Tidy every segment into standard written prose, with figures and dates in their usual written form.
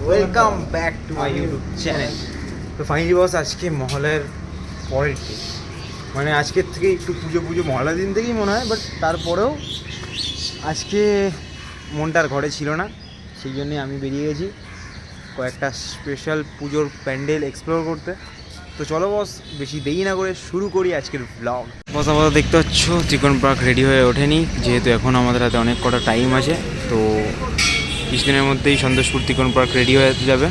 Welcome back to my YouTube channel. তো finally বস আজকে মহলের পরের দিন, মানে আজকের থেকে একটু পুজো মহলার দিন থেকেই মনে হয়, বাট তারপরেও আজকে মনটার ঘরে ছিল না, সেই জন্যে আমি বেরিয়ে গেছি কয়েকটা স্পেশাল পুজোর প্যান্ডেল এক্সপ্লোর করতে। তো চলো বস বেশি দেরি না করে শুরু করি আজকের ব্লগ। বস আমাদের দেখতে পাচ্ছ চিকন পার্ক রেডি হয়ে ওঠেনি, যেহেতু এখন আমাদের হাতে অনেক কটা টাইম আছে। তো কিছুদিনের মধ্যেই সন্তোষপুর চিকন পার্ক রেডি হয়ে যাবে।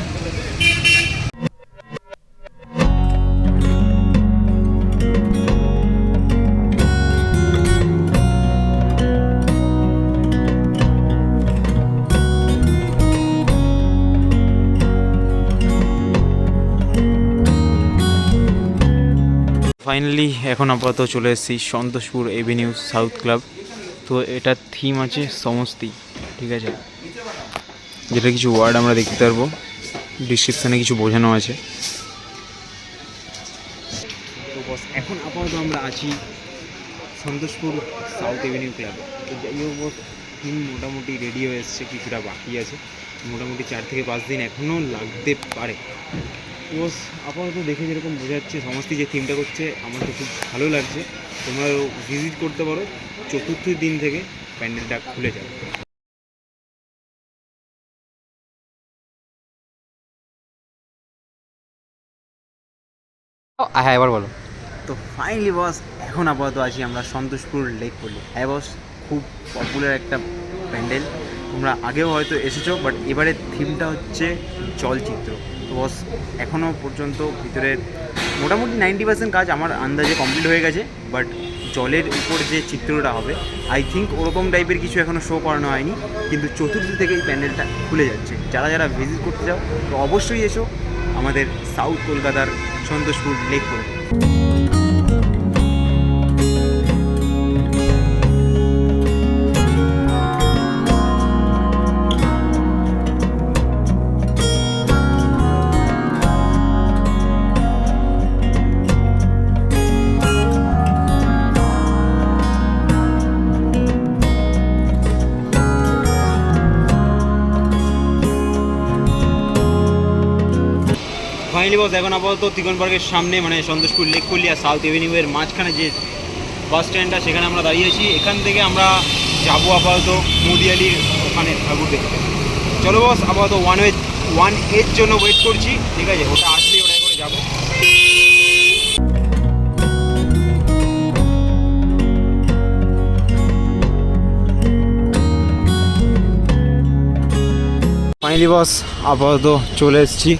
ফাইনালি এখন আপাতত চলে এসেছি সন্তোষপুর এভিনিউ সাউথ ক্লাব। তো এটার থিম আছে সমস্তি, ঠিক আছে, যেটা কিছু ওয়ার্ড আমরা দেখতে পারবো, ডিসক্রিপশানে কিছু বোঝানো আছে। তো বস এখন আপাতত আমরা আছি সন্তোষপুর সাউথ এভিনিউ ক্লাবে। তো যাই হোক বস, থিম মোটামুটি রেডি হয়ে এসছে, কিছুটা বাকি আছে, মোটামুটি 4 থেকে 5 দিন এখনও লাগতে পারে। বস আপাতত দেখে যেরকম বোঝা যাচ্ছে সমস্ত যে থিমটা করছে আমার তো খুব ভালো লাগছে। তোমরাও ভিজিট করতে পারো, 4র্থ দিন থেকে প্যান্ডেলটা খুলে যাবে। হ্যাঁ এবার বলো। তো ফাইনালি বস এখন আপাতত আছি আমরা সন্তোষপুর লেক পল্লী। হ্যাঁ বস, খুব পপুলার একটা প্যান্ডেল, তোমরা আগেও হয়তো এসেছো, বাট এবারের থিমটা হচ্ছে চলচ্চিত্র। তো বস এখনও পর্যন্ত ভিতরের মোটামুটি 90% কাজ আমার আন্দাজে কমপ্লিট হয়ে গেছে, বাট জলের উপর যে চিত্রটা হবে আই থিঙ্ক ওরকম টাইপের কিছু এখনও শো করানো হয়নি, কিন্তু 4র্থ থেকে এই প্যান্ডেলটা খুলে যাচ্ছে। যারা যারা ভিজিট করতে চাও তো অবশ্যই এসো আমাদের সাউথ কলকাতার সন্তোষপুর লেক পল্লী। ফাইনালি বস এখন আপাতত চিকন পার্কের সামনে, মানে সন্তোষপুর লেক পল্লী আর সাউথ এভিনিউয়ের মাঝখানে যে বাস স্ট্যান্ডটা, সেখানে আমরা দাঁড়িয়েছি। এখান থেকে আমরা যাবো আপাতত মুদিয়ালির ওখানে ঠাকুর দেখতে। চলো বস আপাতত ওয়ান এর জন্য ওয়েট করছি, ঠিক আছে, ওটা আসলেই ওটাই করে যাবো। ফাইনালি বস আপাতত চলে এসেছি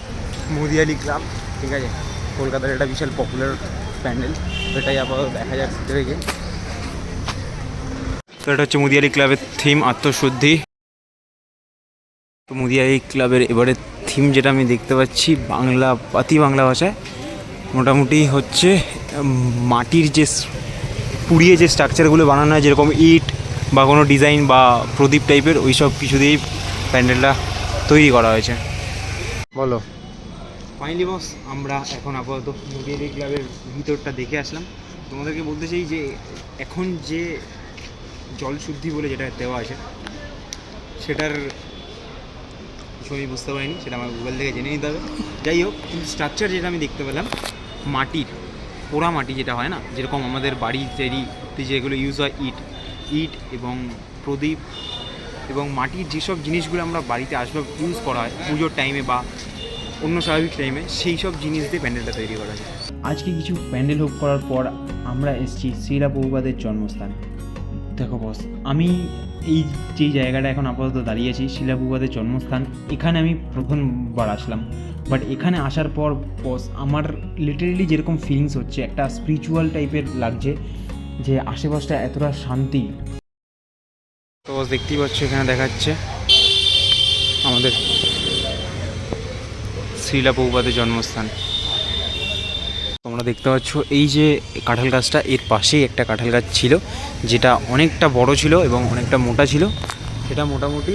মুদিয়ালি ক্লাব, ঠিক আছে, কলকাতার এটা বিশাল পপুলার প্যান্ডেল, এটাই আপাতত দেখা যাচ্ছে থেকে। তো এটা হচ্ছে মুদিয়ালি ক্লাবের থিম আত্মশুদ্ধি। তো মুদিয়ালি ক্লাবের এবারে থিম যেটা আমি দেখতে পাচ্ছি বাংলা ভাষায় মোটামুটি হচ্ছে মাটির যে পুড়িয়ে যে স্ট্রাকচারগুলো বানানো হয়, যেরকম ইট বা কোনো ডিজাইন বা প্রদীপ টাইপের, ওই সব কিছু দিয়েই প্যান্ডেলটা তৈরি করা হয়েছে। বলো। ফাইনালি বস আমরা এখন আপাতত মুদিয়ালি ক্লাবের ভিতরটা দেখে আসলাম। তোমাদেরকে বলতে চাই যে এখন যে জল শুদ্ধি বলে যেটা দেওয়া আছে সেটার কিছু আমি বুঝতে পারিনি, সেটা আমার গুগল থেকে জেনে নিতে হবে। যাই হোক, কিন্তু স্ট্রাকচার যেটা আমি দেখতে পেলাম, মাটির পোড়া মাটি যেটা হয় না, যেরকম আমাদের বাড়ি তৈরিতে যেগুলো ইউজ হয়, ইট এবং প্রদীপ এবং মাটির যেসব জিনিসগুলো আমরা বাড়িতে আসবাব ইউজ করা হয় পুজোর টাইমে বা অন্য স্বাভাবিক টাইমে, সেই সব জিনিস দিয়ে প্যান্ডেলটা তৈরি করা যায়। আজকে কিছু প্যান্ডেল হোক করার পর আমরা এসেছি শ্রীলা প্রভুপাদের জন্মস্থান। দেখো বস, আমি এই যেই জায়গাটা এখন আপাতত দাঁড়িয়েছি, শ্রীলা প্রভুপাদের জন্মস্থান, এখানে আমি প্রথমবার আসলাম। বাট এখানে আসার পর বস আমার লিটারেলি যেরকম ফিলিংস হচ্ছে, একটা স্পিরিচুয়াল টাইপের লাগছে, যে আশেপাশটা এতটা শান্তি। তো বস দেখতেই পাচ্ছ এখানে দেখাচ্ছে আমাদের শ্রীলা প্রভুপাদের জন্মস্থান। তোমরা দেখতে পাচ্ছ এই যে কাঁঠাল গাছটা, এর পাশেই একটা কাঁঠাল গাছ ছিল, যেটা অনেকটা বড় ছিল এবং অনেকটা মোটা ছিল। সেটা মোটামুটি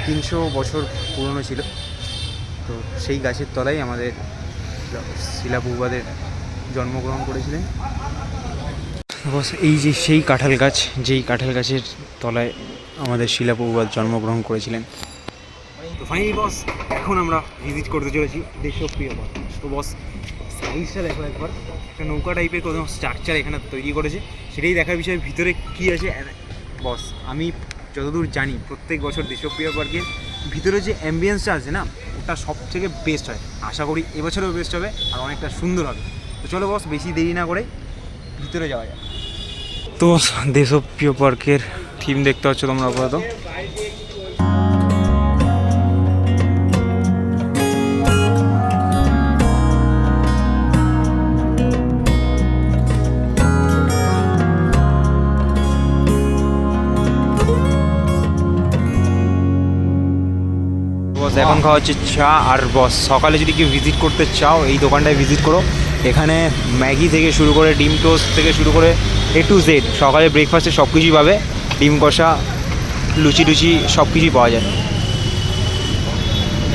300 বছর পুরনো ছিল। তো সেই গাছের তলায় আমাদের শ্রীলা প্রভুপাদের জন্মগ্রহণ করেছিলেন। বস এই যে সেই কাঁঠাল গাছ, যেই কাঁঠাল গাছের তলায় আমাদের শিলা প্রভুপাদ জন্মগ্রহণ করেছিলেন। তো ফাইনালি বস এখন আমরা ভিজিট করতে চলেছি দেশপ্রিয় পথ। তো বস সাইজটা দেখো একবার, একটা নৌকা টাইপের কোনো স্ট্রাকচার এখানে তৈরি করেছে, সেটাই দেখার বিষয় ভিতরে কী আছে। বস আমি যতদূর জানি প্রত্যেক বছর দেশপ্রিয় পার্কের ভিতরে যে অ্যাম্বিয়েন্সটা আছে না, ওটা সব থেকে বেস্ট হয়। আশা করি এবছরেও বেস্ট হবে আর অনেকটা সুন্দর হবে। তো চলো বস বেশি দেরি না করে ভিতরে যাওয়া যায়। তো দেশপ্রিয় পার্কের থিম দেখতে পাচ্ছ তোমরা আপাতত। বস এখন খাওয়া হচ্ছে চা। আর বস সকালে যদি কেউ ভিজিট করতে চাও এই দোকানটায় ভিজিট করো। এখানে ম্যাগি থেকে শুরু করে ডিম টোস্ট থেকে শুরু করে A to Z সকালে ব্রেকফাস্টে সব কিছুই পাবে। ডিম কষা, লুচি টুচি সব কিছুই পাওয়া যায়।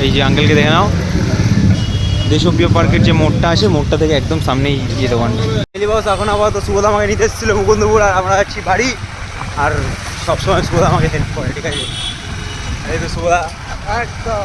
এই যে আঙ্কেলকে দেখে নাও, দেশপ্রিয় পার্কের যে মোড়টা আছে মোড়টা থেকে একদম সামনেই যে দোকানটা। বস এখন আবার তো সুবোধ আমাকে নিতে এসেছিলো মুকুন্দপুর, আর আমরা যাচ্ছি বাড়ি। আর সবসময় সুবোধ আমাকে হেল্প করে, ঠিক আছে? এই তো সুবোধা একদম